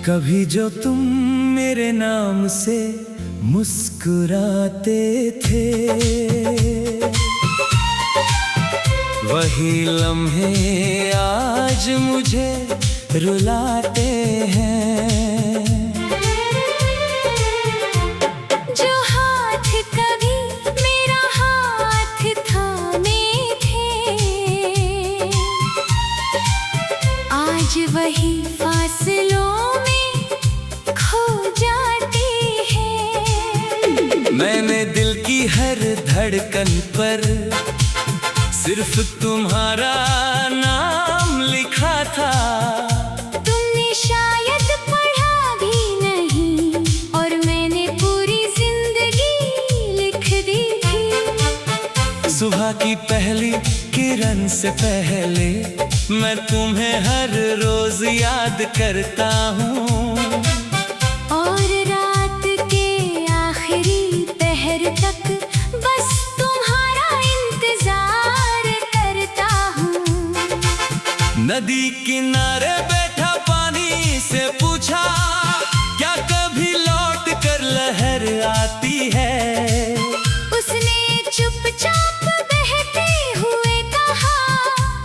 कभी जो तुम मेरे नाम से मुस्कुराते थे, वही लम्हे आज मुझे रुलाते हैं। जो हाथ कभी मेरा हाथ थामे थे, आज वही फासलों में खो जाते हैं। मैंने दिल की हर धड़कन पर सिर्फ तुम्हारा नाम लिखा था। तुमने शायद पढ़ा भी नहीं और मैंने पूरी जिंदगी लिख दी थी। सुबह की पहली किरण से पहले मैं तुम्हें हर रोज याद करता हूँ, और रात के आखिरी पहर तक बस तुम्हारा इंतजार करता हूँ। नदी किनारे बैठा पानी से पूछा, क्या कभी लौट कर लहर आती है? उसने चुपचाप बहते हुए कहा,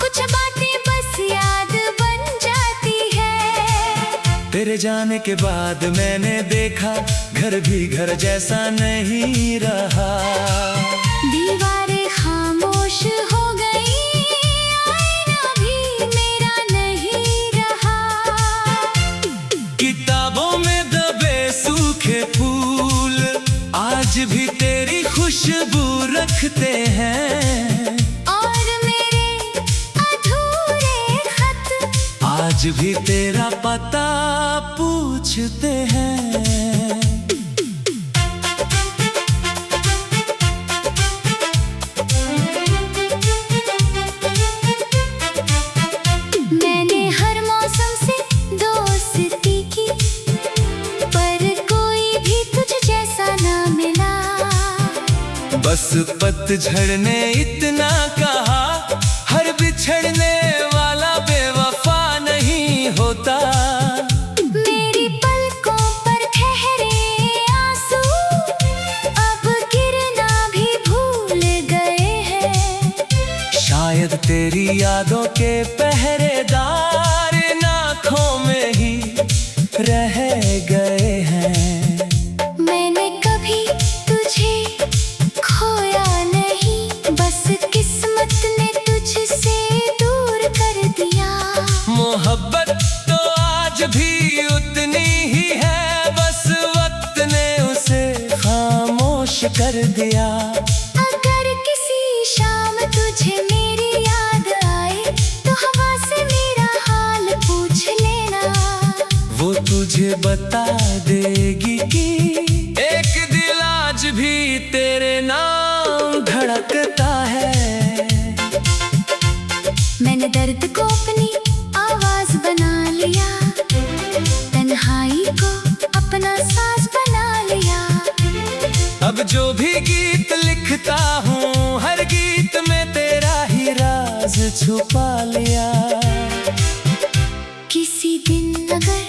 कुछ बातें बस याद बन जाती है। तेरे जाने के बाद मैंने देखा घर भी घर जैसा नहीं रहा। दीवारें खामोश हो गई, आईना भी मेरा नहीं रहा। किताबों में दबे सूखे फूल आज भी तेरी खुशबू रखते हैं, और मेरे अधूरे खत आज भी तेरा पता पूछते हैं। मैंने हर मौसम से दोस्ती की, पर कोई भी तुझ जैसा ना मिला। बस पतझड़ ने इतना कहा, हर बिछड़ने वाला बेवफा नहीं होता। मेरी पलकों पर ठहरे आंसू अब गिरना भी भूल गए हैं। शायद तेरी यादों के पहरेदार इन आँखों में ही रह गए हैं। मैंने कभी तुझे खोया नहीं, बस किस्मत ने तुझसे दूर कर दिया। मोहब्बत तो आज भी उतनी ही है, बस वक्त ने उसे खामोश कर दिया। अगर किसी शाम तुझे मेरी याद आए, तो हवा से मेरा हाल पूछ लेना। वो तुझे बता देगी कि एक दिल आज भी तेरे नाम धड़कता है। मैंने दर्द को अपनी आवाज बना लिया, तन्हाई को अपना साज बना लिया। अब जो भी गीत लिखता हूँ, हर गीत में तेरा ही राज छुपा लिया। किसी दिन अगर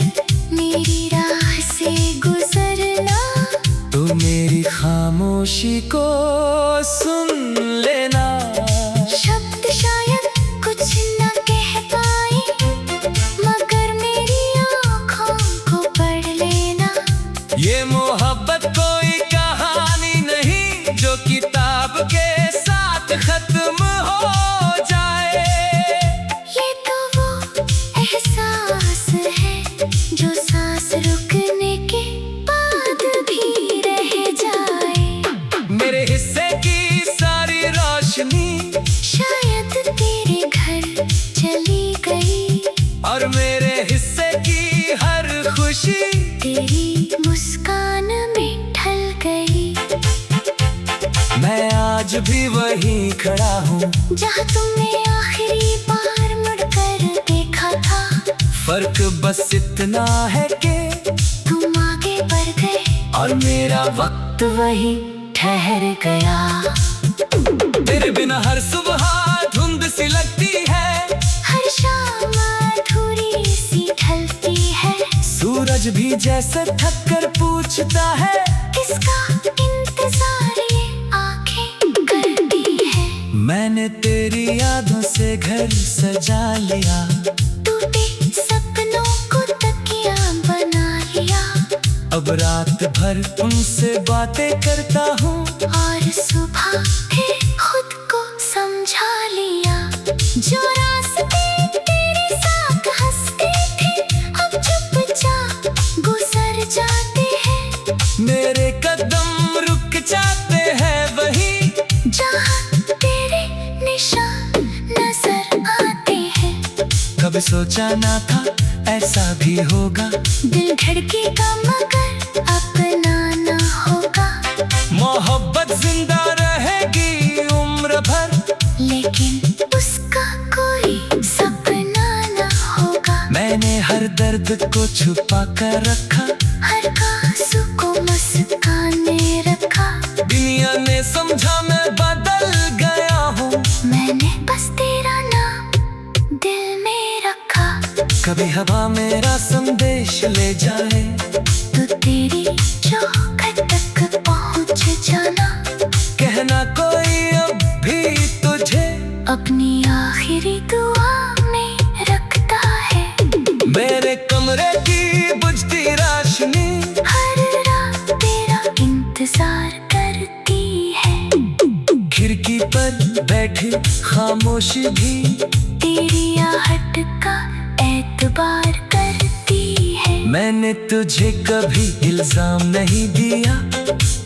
मेरी राह से गुजरना, तो मेरी खामोशी को सुन लेना। शब्द शायद कुछ न कह पाए, मगर मेरी आँखों को पढ़ लेना। ये मोहब्बत कोई कहानी नहीं जो किताब के साथ खत्म हो जाए। ये तो वो एहसास है जो सांस रुकने के बाद भी रह जाए। मेरे हिस्से की सारी रोशनी शायद तेरे घर चली गई, और मेरे हिस्से की हर खुशी तेरी मुस्कान में ढल गई। मैं आज भी वहीं खड़ा हूँ जहाँ तुमने आखिरी बार मुड़कर देखा था। फर्क बस इतना है कि तुम आगे बढ़ गए और मेरा वक्त वही ठहर गया। तेरे बिना हर सुबह धुंध सी लगती है, हर शाम अधूरी सी ढलती है। सूरज सूरज भी जैसे थक कर पूछता है, किसका इंतजार ये आंखें करती है। मैंने तेरी यादों से घर सजा लिया, टूटे सपनों को तकिया बना लिया। अब रात भर उनसे बातें करता हूँ, और सुबह फिर खुद को समझा लिया। जो रास्ते तेरे साथ हंसते थे अब चुपचाप गुजर जाते हैं। मेरे कदम रुक जाते हैं वहीं जहाँ तेरे निशान नजर आते हैं। कभी सोचा ना था ऐसा भी होगा, दिल धड़केगा मगर अपना न होगा। मोहब्बत जिंदा रहेगी उम्र भर, लेकिन उसका कोई सपना न होगा। मैंने हर दर्द को छुपा कर रखा, हर आंसू को मुस्काने रखा। दुनिया ने समझा मैं बदल गया हूँ, मैंने बस तेरा नाम दिल में रखा। कभी हवा मेरा संदेश ले जाए, तो तेरी चौखट तक पहुँच जाना। कहना कोई अब भी तुझे अपनी आखिरी दुआ में रखता है। मेरे कमरे की बुझती रोशनी हर रात तेरा इंतजार करती है। खिड़की पर बैठी खामोशी भी तेरी आहट का एतबार करती है। मैंने तुझे कभी इल्जाम नहीं दिया,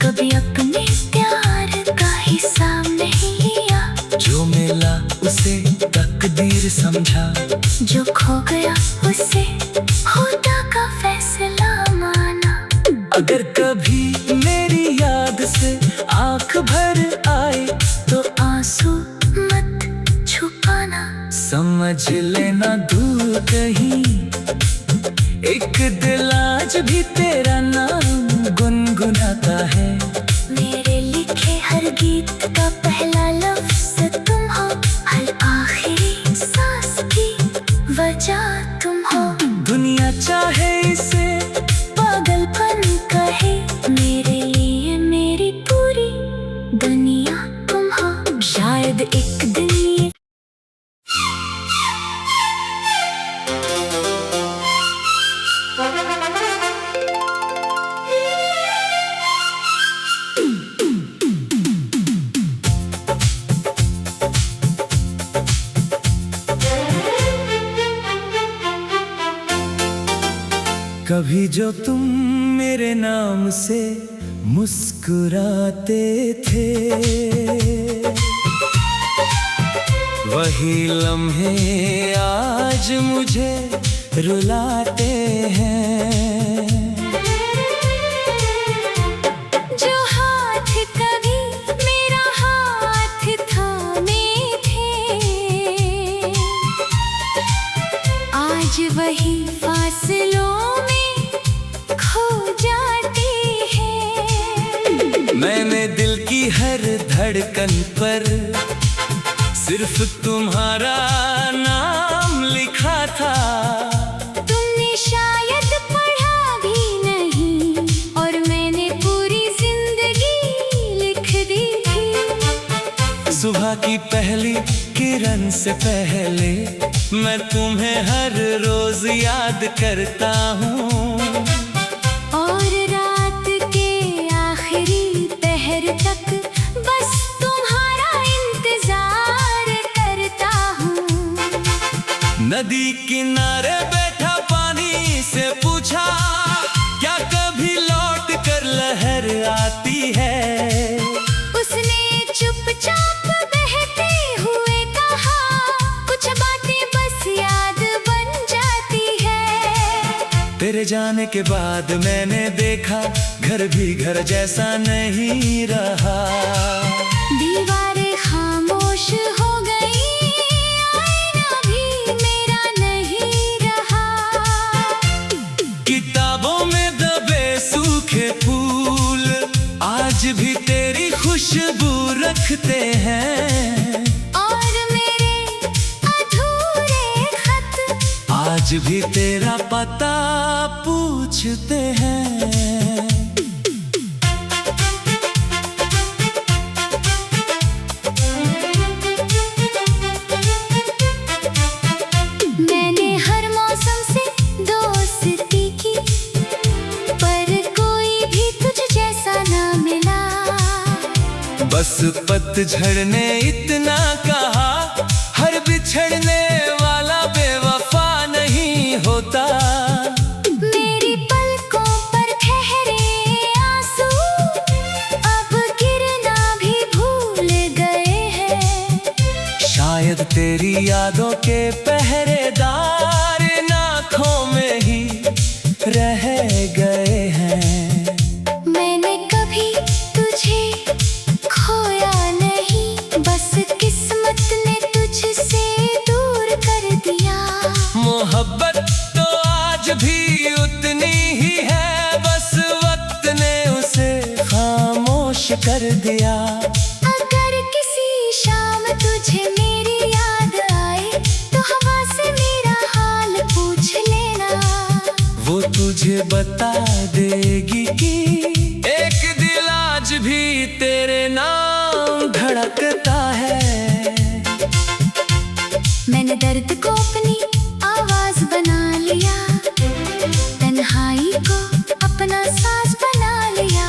कभी अपने प्यार का हिसाब नहीं लिया। जो मिला उसे तकदीर समझा, जो खो गया उसे खुदा का फैसला माना। अगर कभी मेरी याद से आंख भर आए तो आंसू मत छुपाना। समझ लेना दूर कहीं एक दिल आज भी तेरा नाम गुनगुनाता है। मेरे लिखे हर गीत का पहला लफ्ज तुम हो, हर आखिरी सांस की वजह तुम हो। दुनिया चाहे इसे पागलपन कहे, मेरे लिए मेरी पूरी दुनिया तुम हो। शायद एक दिन ये कभी जो तुम मेरे नाम से मुस्कुराते थे, वही लम्हे आज मुझे रुलाते हैं। जो हाथ कभी मेरा हाथ थामे थे, आज वही फासलों में खो जाती है। मैंने दिल की हर धड़कन पर सिर्फ तुम्हारा नाम लिखा था। तुमने शायद पढ़ा भी नहीं और मैंने पूरी जिंदगी लिख दी थी। सुबह की पहली किरण से पहले मैं तुम्हें हर रोज याद करता हूँ, और रात के आखिरी पहर तक बस तुम्हारा इंतजार करता हूँ। नदी किनारे बैठा पानी से पूछा, क्या कभी लौट कर लहर आती है। उसने चुपचाप बहते हुए कहा, कुछ बातें बस याद बन जाती है। तेरे जाने के बाद मैंने देखा घर भी घर जैसा नहीं रहा। दीवारें खामोश हो गई, आईना भी मेरा नहीं रहा। किताबों में दबे सूखे फूल आज भी तेरी खुशबू रखते हैं, और मेरे अधूरे खत आज भी तेरा पता पूछते हैं। मैंने हर मौसम से दोस्ती की, पर कोई भी तुझ जैसा ना मिला। बस पतझड़ ने इतना कहा, हर बिछड़ने वाला बेवफा नहीं होता। मेरी पलकों पर ठहरे आंसू अब गिरना भी भूल गए हैं। शायद तेरी यादों के पहरेदार इन आँखों में ही रह गए हैं। मैंने कभी तुझे खोया नहीं, बस किस्मत ने तुझसे दूर कर दिया। मोहब्बत तो आज भी उतनी ही है, बस वक्त ने उसे खामोश कर दिया। अगर किसी शाम तुझे मेरी याद आए, तो हवा से मेरा हाल पूछ लेना। वो तुझे बता देगी कि एक दिल आज भी तेरे नाम धड़कता है। मैंने दर्द को अपनी आवाज बना लिया, तन्हाई को अपना साज बना लिया।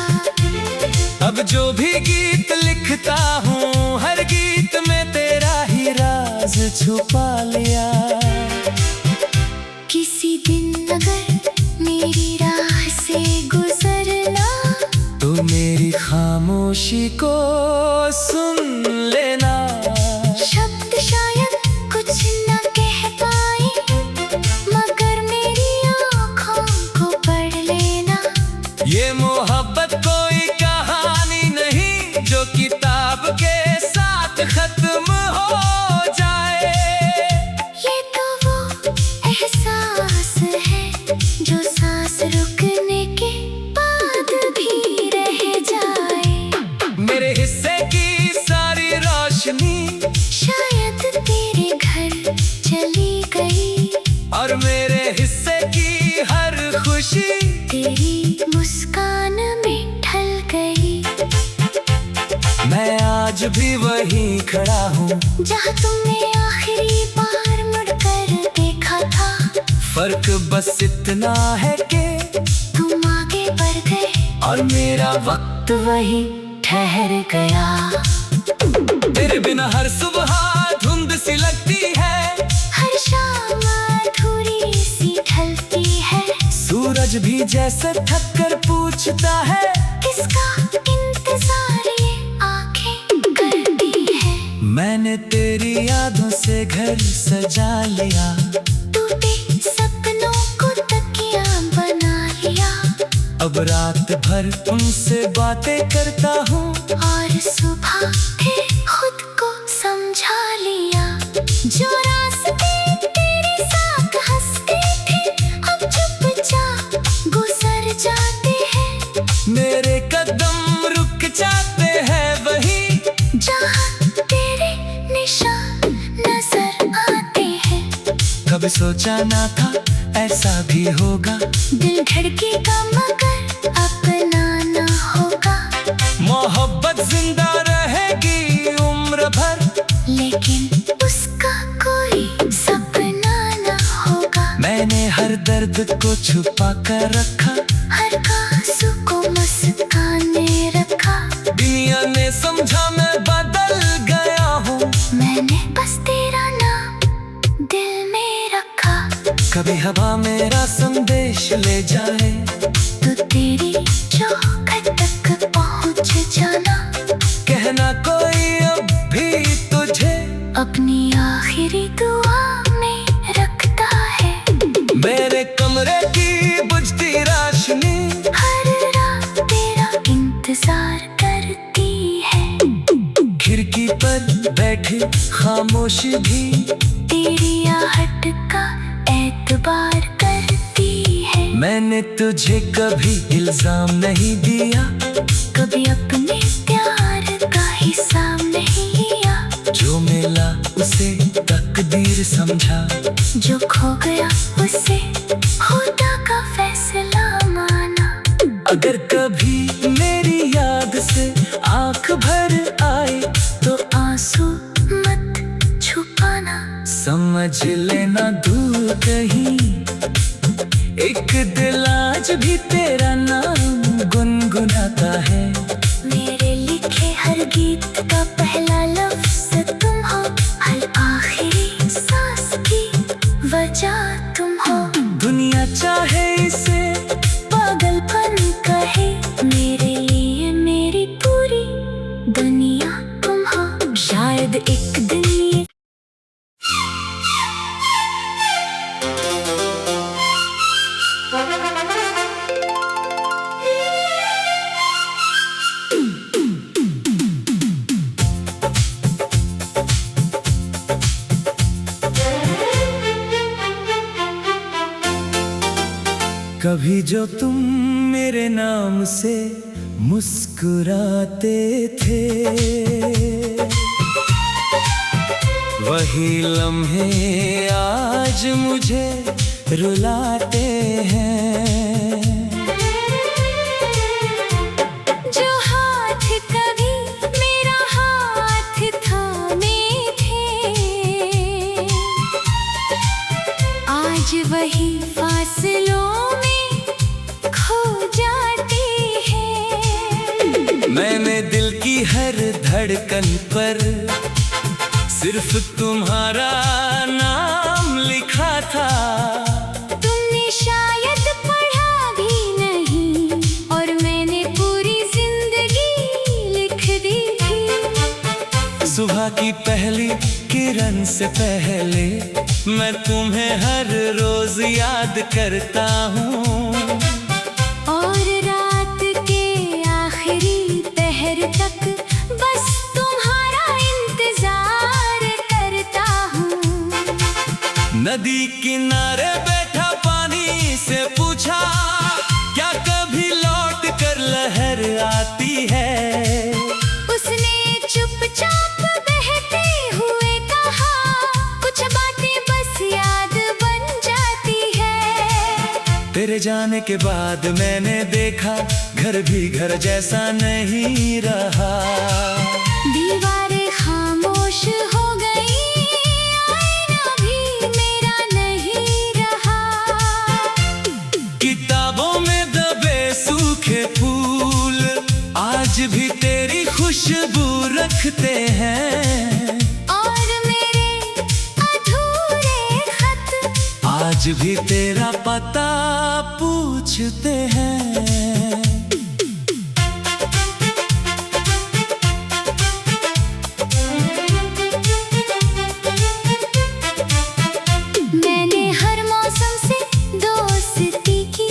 अब जो भी गीत लिखता हूँ, हर गीत में तेरा ही राज छुपा लिया। किसी दिन अगर मेरी राह से गुजरना, तो मेरी खामोशी को सुन लेना। शब्द शायद कुछ न कह पाए, मगर मेरी आँखों को पढ़ लेना। ये मोहब्बत कोई कहानी नहीं, जो किताब के साथ खत्म हो जाए। ये तो वो एहसास है, जो सांस रुकने के बाद भी रह जाए। मेरे हिस्से की सारी रोशनी शायद तेरे घर चली गई, और मेरे हिस्से की हर खुशी तेरी मुस्कान में ढल गई। मैं आज भी वहीं खड़ा हूँ, जहाँ तुमने आखिरी बार मुड़कर देखा था। फर्क बस इतना है कि तुम आगे बढ़ गए और मेरा वक्त वहीं ठहर गया। तेरे बिना हर सुबह धुंध सी लगती है, हर शाम अधूरी सी ढलती है। सूरज भी जैसे थक कर पूछता है, किसका इंतजार ये आंखें करती है। मैंने तेरी यादों से घर सजा लिया। टूटे सपनों को तकिया बना लिया, अब रात भर उनसे बातें करता हूँ, और सुबह फिर खुद को समझा लिया। जो रास्ते तेरे साथ हंसते थे, अब चुपचाप गुजर जाते हैं। मेरे कदम रुक जाते हैं वहीं, जहाँ तेरे निशान नजर आते हैं। कभी सोचा ना था ऐसा भी होगा। दिल धड़केगा मगर अपना न होगा। मोहब्बत जिंदा रहेगी उम्र भर, लेकिन उसका कोई सपना न होगा। मैंने हर दर्द को छुपा कर रखा, हर आंसू को मुस्काने रखा। दुनिया ने समझा मैं बदल गया हूँ। मैंने बस तेरा नाम दिल में रखा। कभी हवा मेरा संदेश ले जाए, तो तेरी चौखट तक पहुँच जाना। कहना कोई अब भी तुझे अपनी आखिरी दुआ में रखता है। मेरे कमरे की बुझती रोशनी हर रात तेरा इंतजार करती है। खिड़की पर बैठी खामोशी भी तेरी आहट का एतबार करती है। मैंने तुझे कभी इल्जाम नहीं दिया, कभी अपने प्यार का हिसाब नहीं लिया। जो मिला उसे तकदीर समझा, जो खो गया उसे खुदा का फैसला समझ लेना दूर कहीं एक दिल आज भी तेरा नाम गुनगुनाता है। मेरे लिखे हर गीत का पहला लफ्ज तुम हो, हर आखिरी सांस की वजह तुम हो। दुनिया चाहे इसे पागलपन कहे, मेरे लिए मेरी पूरी दुनिया तुम हो। शायद एक दिन ये कभी जो तुम मेरे नाम से मुस्कुराते थे, वही लम्हे आज मुझे रुलाते हैं। जो हाथ कभी मेरा हाथ थामे थे, आज वही फासलों में खो जाती है। मैंने दिल की हर धड़कन पर सिर्फ तुम्हारा नाम लिखा था। तुमने शायद पढ़ा भी नहीं और मैंने पूरी जिंदगी लिख दी थी। सुबह की पहली किरण से पहले मैं तुम्हें हर रोज याद करता हूँ, और रात के आखिरी पहर तक बस तुम्हारा इंतजार करता हूँ। नदी किनारे बैठा पानी से पूछा, क्या कभी लौट कर लहर आती है? उसने चुपचाप बहते हुए कहा, कुछ बातें बस याद बन जाती है। तेरे जाने के बाद मैंने देखा घर भी घर जैसा नहीं रहा। दीवारें खामोश हो गई, आईना भी मेरा नहीं रहा। किताबों में दबे सूखे फूल आज भी तेरी खुशबू रखते हैं, और मेरे अधूरे खत आज भी तेरा पता पूछते हैं। मैंने हर मौसम से दोस्ती की,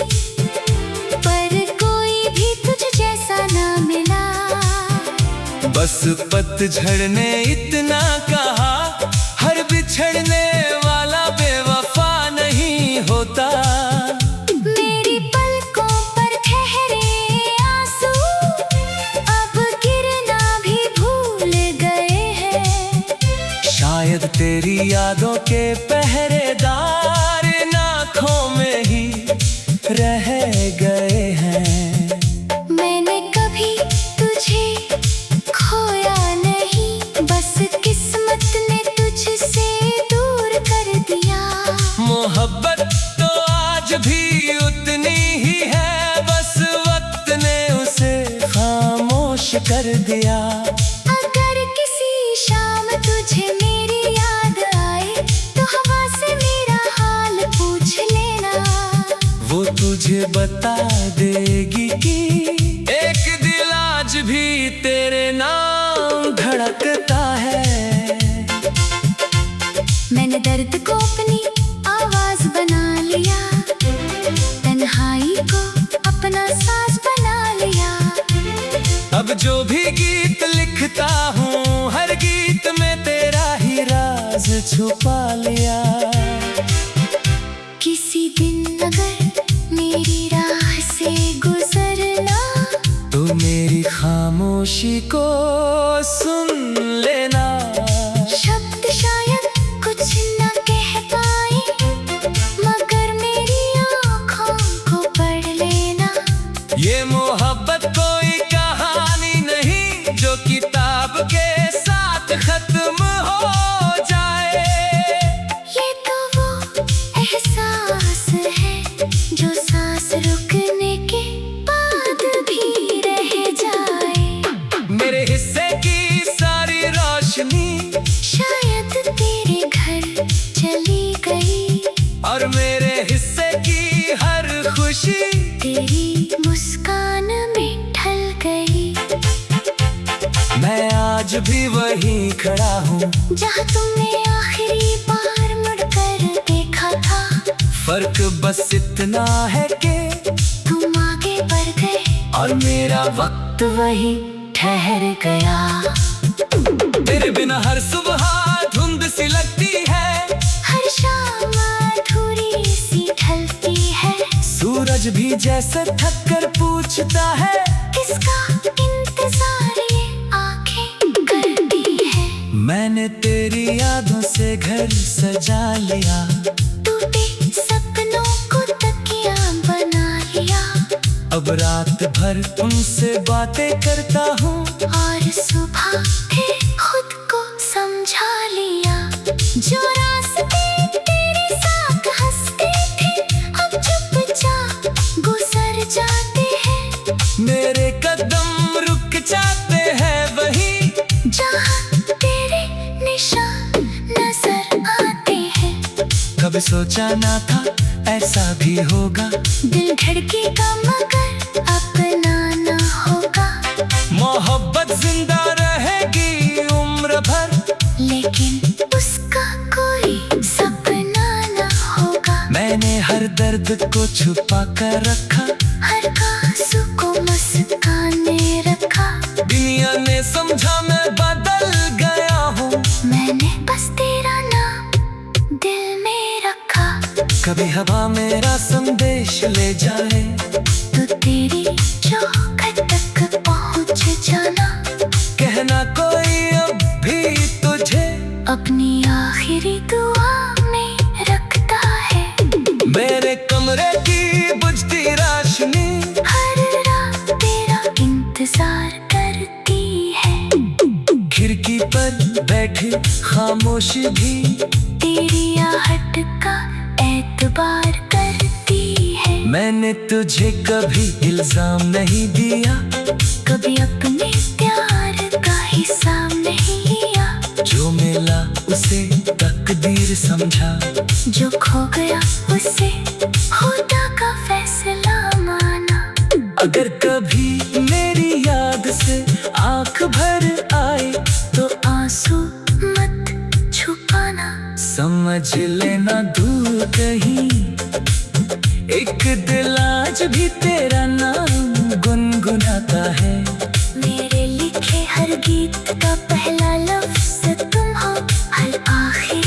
पर कोई भी तुझ जैसा ना मिला। बस पतझड़ ने इतना कहा, हर बिछड़ने वाला बेवफा नहीं होता। मेरी पलकों पर ठहरे आंसू अब गिरना भी भूल गए हैं। शायद तेरी यादों के पहरेदार इन आँखों में ही रह गए हैं। मैंने कभी तुझे खोया नहीं, बस किस्मत ने तुझसे दूर कर दिया। मोहब्बत तो आज भी उतनी ही है, बस वक्त ने उसे खामोश कर दिया। अगर किसी शाम तुझे मेरी याद आए, तो हवा से मेरा हाल पूछ लेना। वो तुझे बता देगी कि एक दिल आज भी तेरे नाम धड़कता है। मैंने दर्द को अपनी आवाज बना लिया, तन्हाई को अपना साज बना लिया। अब जो भी गीत लिखता हूँ, हर गीत में तेरा ही राज छुपा लिया। किसी दिन अगर मेरी राह से गुजरना, तो मेरी खामोशी को सुन लेना। शब्द शायद कुछ न कह पाए, मगर मेरी आँखों को पढ़ लेना। ये मोहब्बत कोई कहानी नहीं जो किताब के साथ खत्म हो जाए। फिर चली गई, और मेरे हिस्से की हर खुशी तेरी मुस्कान में ढल गई। मैं आज भी वहीं खड़ा हूँ जहाँ तुमने आखिरी बार मुड़कर देखा था। फर्क बस इतना है कि तुम आगे बढ़ गए और मेरा वक्त वही ठहर गया। तेरे बिना हर सुबह धुंध सी लगती है, हर शाम अधूरी सी ढलती है। सूरज भी जैसे थक कर पूछता है, किसका इंतजार ये आंखें करती है। मैंने तेरी यादों से घर सजा लिया, टूटे सपनों को तकिया बना लिया। अब रात भर उनसे बातें करता हूँ, और सुबह फिर खुद को समझा लिया। जो रास्ते तेरे साथ हंसते थे अब चुपचाप गुजर जाते हैं। मेरे कदम रुक जाते हैं वहीं जहाँ तेरे निशान नजर आते हैं। कभी सोचा ना था ऐसा भी होगा, दिल धड़केगा मगर अपना न होगा। मोहब्बत जिंदा रहेगी उम्र भर, लेकिन उसका कोई सपना न होगा। मैंने हर दर्द को छुपा कर रखा, हर आंसू को मुस्काने रखा। दुनिया ने समझा मैं बदल गया हूँ, मैंने बस तेरा नाम दिल में रखा। कभी हवा मेरा संदेश ले जाए तो तेरी चौखट तक पहुँच जाना। कहना कोई अब भी तुझे अपनी आखिरी दुआ में रखता है। मेरे कमरे की बुझती रोशनी हर रात तेरा इंतजार करती है। खिड़की पर बैठी खामोशी भी तेरी आहट का एतबार करती है। मैंने तुझे कभी इल्जाम नहीं दिया, कभी अपने प्यार का हिसाब नहीं लिया। जो मिला उसे तकदीर समझा, जो खो गया उसे खुदा का फैसला माना। अगर कभी मेरी याद से आंख भर आए तो आंसू मत छुपाना। समझ लेना दूर कहीं एक दिल आज भी तेरा नाम गुनगुनाता है। मेरे लिखे हर गीत का पहला लफ्ज तुम हो, हर आखिरी